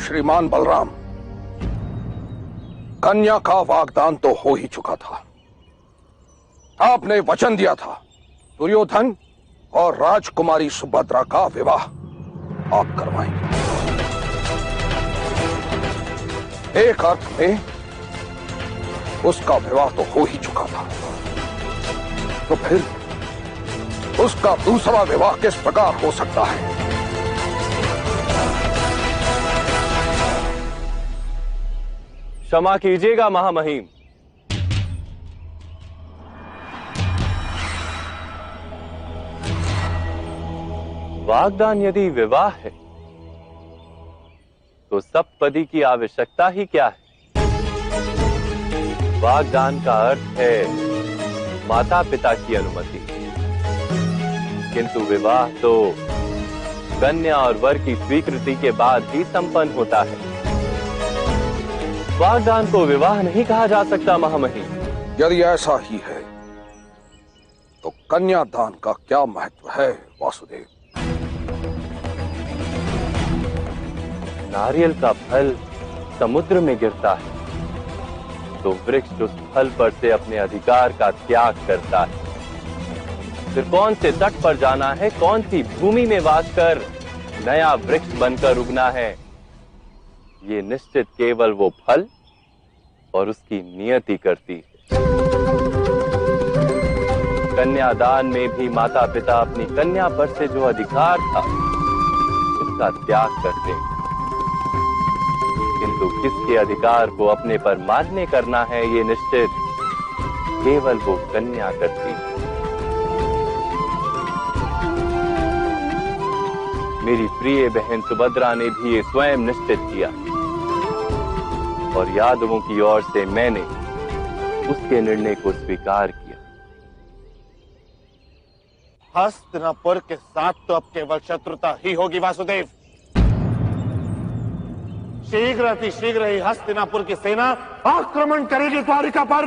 श्रीमान बलराम, कन्या का वागदान तो हो ही चुका था। आपने वचन दिया था दुर्योधन और राजकुमारी सुभद्रा का विवाह आप करवाएंगे। एक अर्थ में उसका विवाह तो हो ही चुका था, तो फिर उसका दूसरा विवाह किस प्रकार हो सकता है? क्षमा कीजिएगा महामहिम, वागदान यदि विवाह है तो सप्तपदी की आवश्यकता ही क्या है? वागदान का अर्थ है माता पिता की अनुमति, किंतु विवाह तो कन्या और वर की स्वीकृति के बाद ही संपन्न होता है। वागदान को विवाह नहीं कहा जा सकता महामहिम। यदि ऐसा ही है तो कन्यादान का क्या महत्व है वासुदेव? नारियल का फल समुद्र में गिरता है तो वृक्ष उस फल पर से अपने अधिकार का त्याग करता है। फिर कौन से तट पर जाना है, कौन सी भूमि में वास कर नया वृक्ष बनकर उगना है, ये निश्चित केवल वो फल और उसकी नियति करती है। कन्यादान में भी माता पिता अपनी कन्या पर से जो अधिकार था उसका त्याग करते हैं, किंतु किसके अधिकार को अपने पर मान्य करना है ये निश्चित केवल वो कन्या करती है। मेरी प्रिय बहन सुभद्रा ने भी ये स्वयं निश्चित किया और यादवों की ओर से मैंने उसके निर्णय को स्वीकार किया। हस्तिनापुर के साथ तो अब केवल शत्रुता ही होगी वासुदेव। शीघ्र अतिशीघ्र ही हस्तिनापुर की सेना आक्रमण करेगी द्वारिका पर।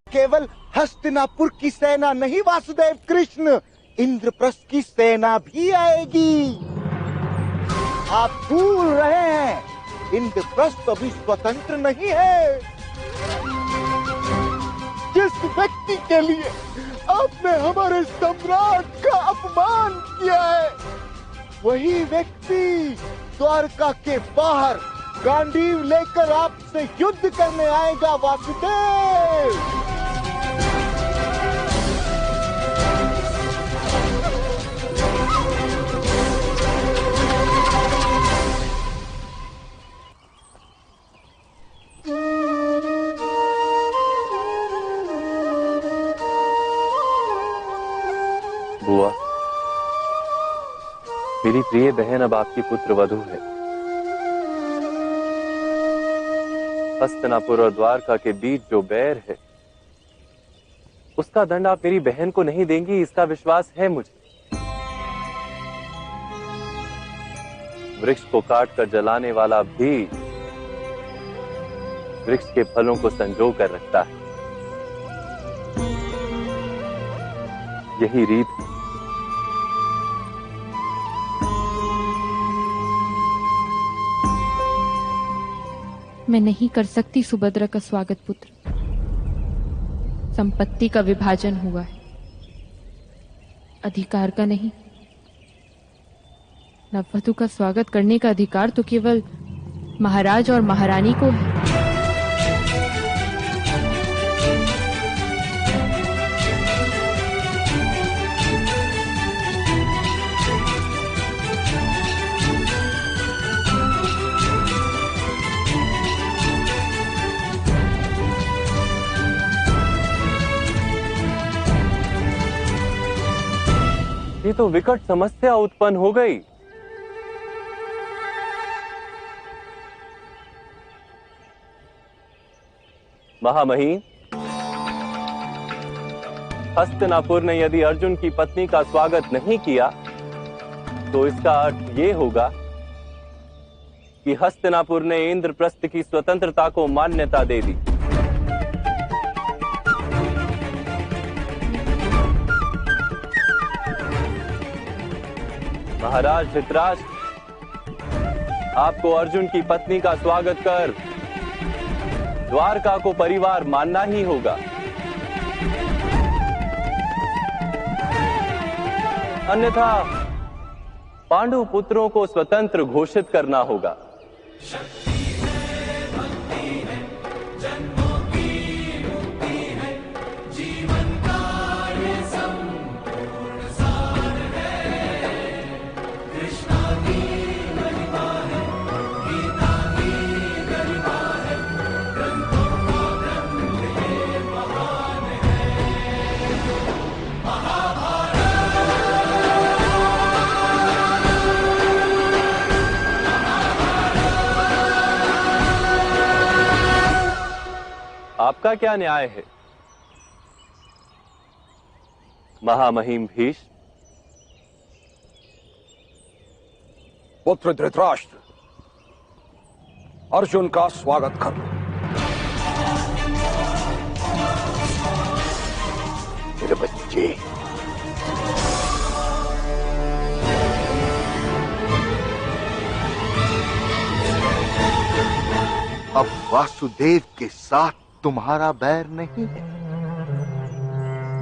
केवल हस्तिनापुर की सेना नहीं वासुदेव कृष्ण, इंद्रप्रस्थ की सेना भी आएगी। आप भूल रहे हैं, इंद्रप्रस्थ अभी स्वतंत्र नहीं है। जिस व्यक्ति के लिए आपने हमारे सम्राट का अपमान किया है, वही व्यक्ति द्वारका के बाहर गांडीव लेकर आपसे युद्ध करने आएगा वासुदेव। बुआ, मेरी प्रिय बहन अब आपकी पुत्र वधू है। हस्तिनापुर और द्वारका के बीच जो बैर है उसका दंड आप मेरी बहन को नहीं देंगी, इसका विश्वास है मुझे। वृक्ष को काटकर जलाने वाला भी वृक्ष के फलों को संजो कर रखता है, यही रीत है। मैं नहीं कर सकती सुभद्रा का स्वागत पुत्र। संपत्ति का विभाजन हुआ है, अधिकार का नहीं। नववधु का स्वागत करने का अधिकार तो केवल महाराज और महारानी को है। ये तो विकट समस्या उत्पन्न हो गई। महामहिम, हस्तिनापुर ने यदि अर्जुन की पत्नी का स्वागत नहीं किया तो इसका अर्थ ये होगा कि हस्तिनापुर ने इंद्रप्रस्थ की स्वतंत्रता को मान्यता दे दी। महाराज धृतराष्ट्र, आपको अर्जुन की पत्नी का स्वागत कर द्वारका को परिवार मानना ही होगा, अन्यथा पांडु पुत्रों को स्वतंत्र घोषित करना होगा। आपका क्या न्याय है महामहिम भीष्म? पुत्र धृतराष्ट्र, अर्जुन का स्वागत कर। मेरे बच्चे, अब वासुदेव के साथ तुम्हारा बैर नहीं है,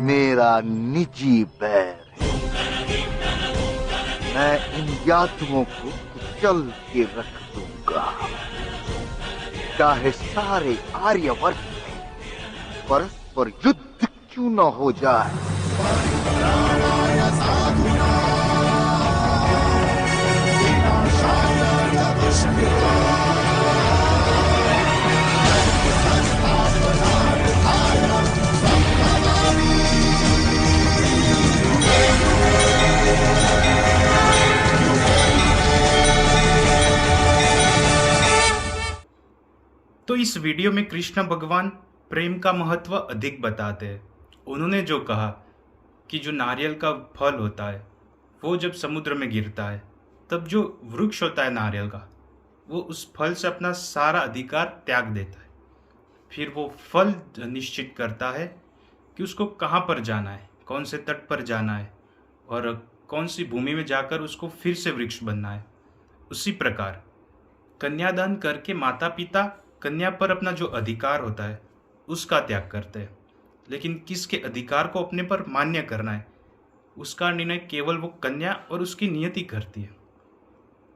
मेरा निजी बैर है। मैं इन यादवों को कुचल के रख दूंगा, चाहे सारे आर्यवर्त में परस्पर युद्ध क्यों न हो जाए। तो इस वीडियो में कृष्ण भगवान प्रेम का महत्व अधिक बताते हैं। उन्होंने जो कहा कि जो नारियल का फल होता है वो जब समुद्र में गिरता है तब जो वृक्ष होता है नारियल का, वो उस फल से अपना सारा अधिकार त्याग देता है। फिर वो फल निश्चित करता है कि उसको कहाँ पर जाना है, कौन से तट पर जाना है और कौन सी भूमि में जाकर उसको फिर से वृक्ष बनना है। उसी प्रकार कन्यादान करके माता पिता कन्या पर अपना जो अधिकार होता है उसका त्याग करते हैं, लेकिन किसके अधिकार को अपने पर मान्य करना है उसका निर्णय केवल वो कन्या और उसकी नियति करती है।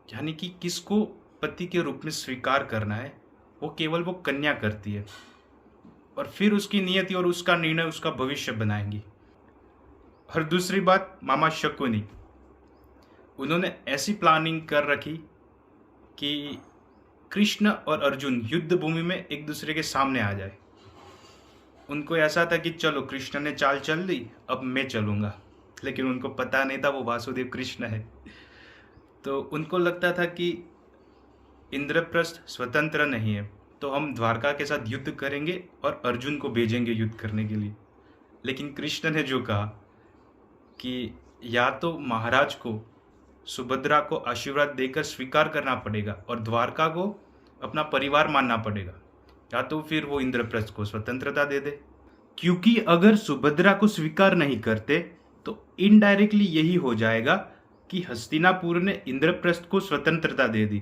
यानी कि किसको पति के रूप में स्वीकार करना है वो केवल वो कन्या करती है, और फिर उसकी नियति और उसका निर्णय उसका भविष्य बनाएंगी। और दूसरी बात, मामा शकुनी, उन्होंने ऐसी प्लानिंग कर रखी कि कृष्ण और अर्जुन युद्ध भूमि में एक दूसरे के सामने आ जाए। उनको ऐसा था कि चलो कृष्ण ने चाल चल दी, अब मैं चलूंगा, लेकिन उनको पता नहीं था वो वासुदेव कृष्ण है। तो उनको लगता था कि इंद्रप्रस्थ स्वतंत्र नहीं है, तो हम द्वारका के साथ युद्ध करेंगे और अर्जुन को भेजेंगे युद्ध करने के लिए। लेकिन कृष्ण ने जो कहा कि या तो महाराज को सुभद्रा को आशीर्वाद देकर स्वीकार करना पड़ेगा और द्वारका को अपना परिवार मानना पड़ेगा, या तो फिर वो इंद्रप्रस्थ को स्वतंत्रता दे दे। क्योंकि अगर सुभद्रा को स्वीकार नहीं करते तो इनडायरेक्टली यही हो जाएगा कि हस्तिनापुर ने इंद्रप्रस्थ को स्वतंत्रता दे दी,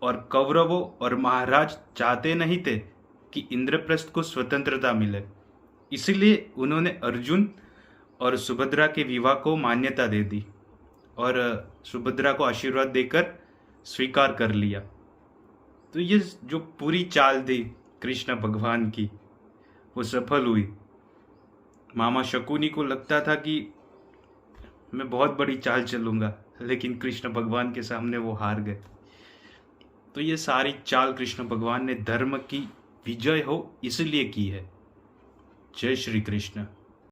और कौरवों और महाराज चाहते नहीं थे कि इंद्रप्रस्थ को स्वतंत्रता मिले। इसलिए उन्होंने अर्जुन और सुभद्रा के विवाह को मान्यता दे दी और सुभद्रा को आशीर्वाद देकर स्वीकार कर लिया। तो ये जो पूरी चाल थी कृष्ण भगवान की वो सफल हुई। मामा शकुनी को लगता था कि मैं बहुत बड़ी चाल चलूँगा, लेकिन कृष्ण भगवान के सामने वो हार गए। तो ये सारी चाल कृष्ण भगवान ने धर्म की विजय हो इसलिए की है। जय श्री कृष्ण।